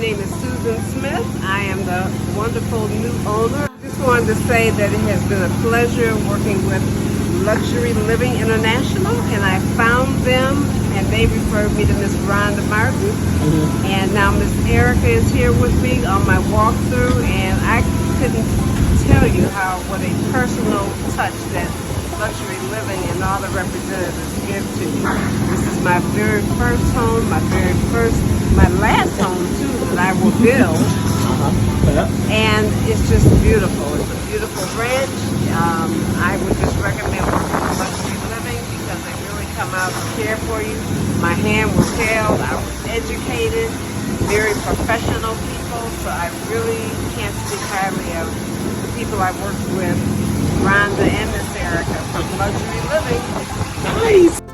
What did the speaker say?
name is Susan Smith. I am the wonderful new owner. Just wanted to say that it has been a pleasure working with Luxury Living International, and I found them and they referred me to Miss Rhonda Martin. And now Miss Erica is here with me on my walkthrough, and I couldn't tell you what a personal touch that Luxury Living and all the representatives give to you. This is my very first home, my last home too, that I will build. And it's just beautiful. It's a beautiful ranch. I would just recommend working with Luxury Living because they really come out to care for you. My hand was held. I was educated. Very professional people. So I really can't speak highly of the people I worked with, Rhonda and Miss Erica from Luxury Living. Nice.